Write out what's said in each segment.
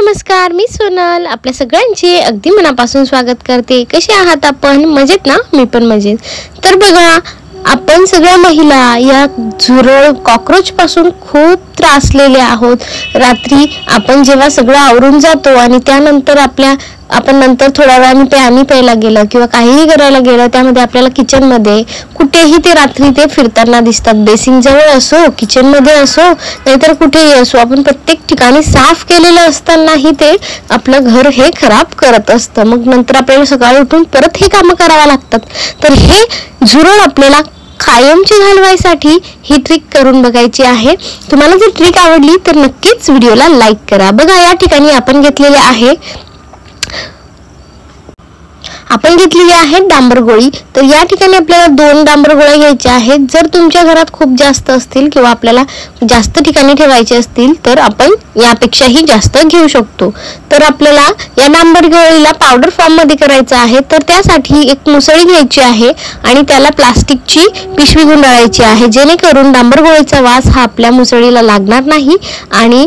नमस्कार, मी सोनल आपल्या सगळ्यांचे अगदी मनापासून स्वागत करते। कसे आहात आपण? मजेत ना? मी पण मजेत। तर बघा, आपण सगळ्या महिला या झुरळ कॉकरोच पासून खूप त्रासलेले आहोत। रात्री आपण जेव्हा सगळं आवरून जातो आणि त्यानंतर आपण नंतर थोड्या वेळाने पाणी प्यायला गेलं किंवा काहीही करायला गेलं, त्यामध्ये आपल्याला किचन मध्ये कुठेही ते रात्री ते फिरताना दिसतात। बेसिंग जवळ असो, किचन मध्ये असो, नाहीतर कुठेही असो, आपण प्रत्येक ठिकाणी साफ केलेलं असतानाही ते आपलं घर हे खराब करत असतं। मग नंतर आपल्याला सकाळी उठून परत हे कामं करावं लागतात। तर हे झुरळ आपल्याला कायमची घालवायसाठी ही ट्रिक करून बघायची आहे। तुम्हाला जर ट्रिक आवडली तर नक्कीच व्हिडिओला लाईक करा। बघा, या ठिकाणी आपण घेतलेले आहे डांबर गोळी। तर या ठिकाणी आपल्याला 2 डांबर गोळ्या घ्यायच्या आहेत। जर तुमच्या घरात खूप जास्त असतील किंवा आपल्याला जास्त ठिकाणी ठेवायचे असतील तर आपण यापेक्षाही जास्त घेऊ शकतो। तर आपल्याला या डांबर गोळीला पावडर फॉर्म मध्ये करायचं आहे। तर त्यासाठी एक मुसळी घ्यायची आहे आणि त्याला प्लास्टिकची पिशवी गुंडाळायची आहे, जेणेकरून डांबर गोळीचा वास हा आपल्या मुसळीला लागणार नाही आणि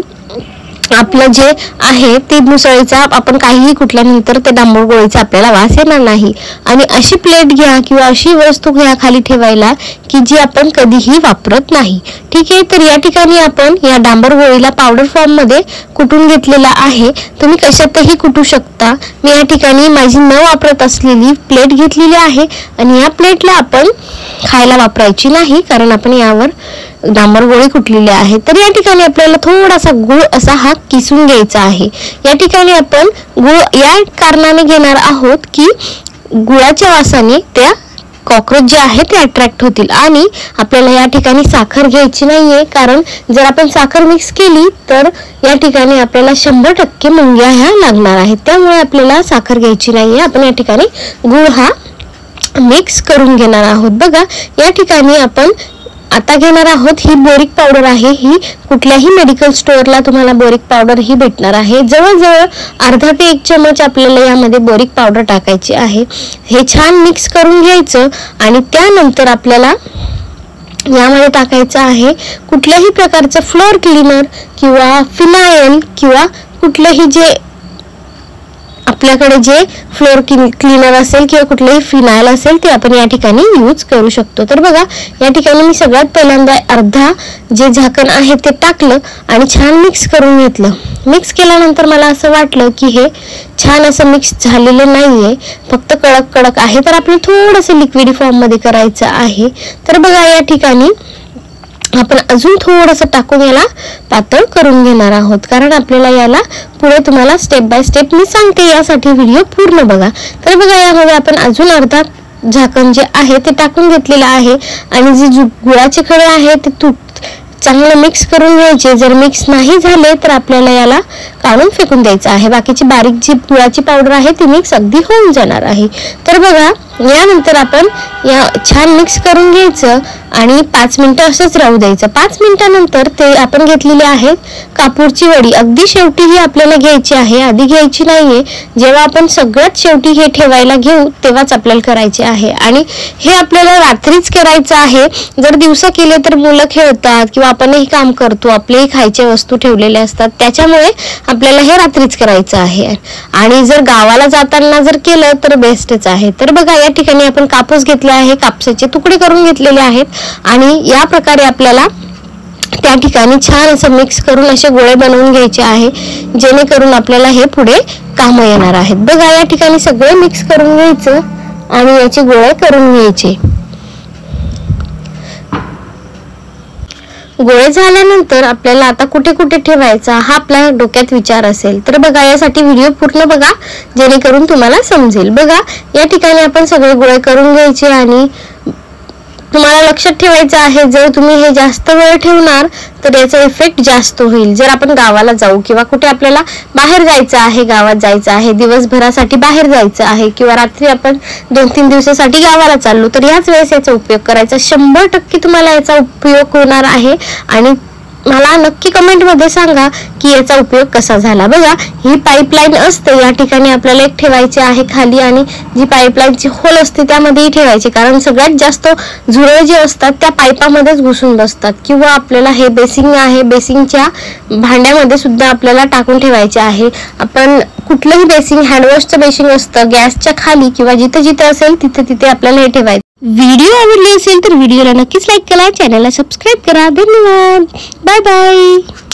आपलं जे आहे ते मुसळीचा आपण काहीही कुठल्यानंतर ते डांबर गोळीचा आपल्याला वास येणार नाही। आणि अशी प्लेट घ्या किंवा अशी वस्तू घ्या खाली ठेवायला की जी आपण कधीही वापरत नाही। ठीक आहे, तर या ठिकाणी आपण या डांबर गोळीला पावडर फॉर्म मध्ये कुटून घेतलेला आहे। तुम्ही कशातही कुटू शकता। मी या ठिकाणी माझी न वापरत असलेली प्लेट घेतलेली आहे आणि या प्लेटला आपण खायला वापरायची नाही, कारण आपण यावर डांबर गोळी कुटलेली आहे। तर या ठिकाणी आपल्याला थोडासा गुळ असा हा किसून घ्यायचा आहे। या ठिकाणी आपण गुळ या कारणाने घेणार आहोत की गुळाच्या वासाने त्या कॉकरोच जे आहे ते अट्रॅक्ट होतील। आणि आपल्याला या ठिकाणी साखर घ्यायची नाहीये, कारण जर आपण साखर मिक्स केली तर या ठिकाणी आपल्याला 100% मुंग्या ह्या लागणार आहेत। त्यामुळे आपल्याला साखर घ्यायची नाहीये। आपण या ठिकाणी गुळ हा मिक्स करून घेणार आहोत। बघा, या ठिकाणी आपण आता घेणार आहोत ही बोरिक पावडर आहे। ही कुठल्याही मेडिकल स्टोअरला तुम्हाला बोरिक पावडर ही भेटणार आहे। जवळजवळ अर्धा ते 1 चमच आपल्याला यामध्ये बोरिक पावडर टाकायची आहे। हे छान मिक्स करून घ्यायचं आणि त्यानंतर आपल्याला यामध्ये टाकायचं आहे कुठल्याही प्रकारचं फ्लोअर क्लीनर किंवा फिनायल किंवा कुठलंही जे आपल्याकडे जे फ्लोअर क्लीनर असेल किंवा कुठलेही फिनायल असेल ते आपण या ठिकाणी यूज करू शकतो। तर बघा, या ठिकाणी मी सगळ्यात पहिल्यांदा अर्धा जे झाकण आहे ते टाकलं आणि छान मिक्स करून घेतलं। मिक्स केल्यानंतर मला असं वाटलं की हे छान असं मिक्स झालेलं नाहीये, फक्त कडक कडक आहे। तर आपल्याला थोडंसं लिक्विड फॉर्म मध्ये करायचं आहे। तर बघा, या ठिकाणी आपण अजून थोडंसं टाकून याला पातळ करून घेणार आहोत, कारण आपल्याला याला पुढे तुम्हाला स्टेप बाय स्टेप मी सांगते, यासाठी व्हिडिओ पूर्ण बघा। तर बघा, यामध्ये आपण अजून अर्धा झाकण जे आहे ते टाकून घेतलेलं आहे आणि जे गुळाचे खडे आहे ते चांगलं मिक्स करून घ्यायचे। जर मिक्स नाही झाले तर आपल्याला याला काढून फेकून द्यायचं आहे। बाकीची बारीक जी गुळाची पावडर आहे ती मिक्स अगदी होऊन जाणार आहे। तर बघा, यानंतर आपण या छान मिक्स करून घ्यायचं आणि 5 मिनिटं असंच राहू द्यायचं। 5 मिनिटानंतर ते आपण घेतलेले आहेत कापूरची वडी। अगदी शेवटी ही आपल्याला घ्यायची आहे, आधी घ्यायची नाहीये। जेव्हा आपण सगळ्यात शेवटी हे ठेवायला घेऊ तेव्हाच आपल्याला करायचे आहे आणि हे आपल्याला रात्रीच करायचं आहे। जर दिवसा केले तर मुलं खेळतात किंवा आपणही काम करतो, आपलेही खायच्या वस्तू ठेवलेल्या असतात, त्याच्यामुळे आपल्याला हे रात्रीच करायचं आहे। आणि जर गावाला जाताना जर केलं तर बेस्टच आहे। तर बघा, या ठिकाणी आपण कापूस घेतला आहे, कापसाचे तुकडे करून घेतलेले आहेत आणि या प्रकारे आपल्याला त्या ठिकाणी छान असं मिक्स करून असे गोळे बनवून घ्यायचे आहे, जेणेकरून आपल्याला हे पुढे कामं येणार आहेत। बघा, या ठिकाणी सगळे मिक्स करून घ्यायचं आणि याचे गोळे करून घ्यायचे। गोळे झाल्यानंतर आपल्याला आता कुठे कुठे ठेवायचा हा आपल्या डोक्यात विचार असेल, तर बघा, यासाठी व्हिडिओ पूर्ण बघा, जेणेकरून तुम्हाला समजेल। बघा, या ठिकाणी आपण सगळे गोळे करून घ्यायचे आणि तुम्हाला लक्षात ठेवायचं आहे, जर तुम्ही हे जास्त वेळ ठेवणार तर याचा इफेक्ट जास्त होईल। जर आपण गावाला जाऊ किंवा कुठे आपल्याला बाहेर जायचं आहे, गावात जायचं आहे, दिवसभरासाठी बाहेर जायचं आहे किंवा रात्री आपण 2-3 दिवसासाठी गावाला चाललो, तर याच वेळेस याचा उपयोग करायचा। 100% तुम्हाला याचा उपयोग होणार आहे आणि मला नक्की कमेंटमध्ये सांगा की याचा उपयोग कसा झाला. बघा, ही पाईपलाईन असते, या ठिकाणी आपल्याला एक ठेवायची आहे खाली आणि जी पाईपलाईनची होल असते त्यामध्येही ठेवायची, कारण सगळ्यात जास्त झुरळ जे असतात त्या पाईपामध्येच घुसून बसतात. किंवा आपल्याला हे बेसिंग आहे, बेसिंगच्या भांड्यामध्ये सुद्धा आपल्याला टाकून ठेवायचे आहे. आपण कुठलंही बेसिंग, हँडवॉशचं बेसिंग असतं, गॅसच्या खाली किंवा जिथे जिथे असेल तिथे तिथे आपल्याला हे ठेवायचं. व्हिडिओ आवडली असेल तर व्हिडिओला नक्कीच लाईक करा, चॅनलला सबस्क्राईब करा. धन्यवाद, बाय बाय.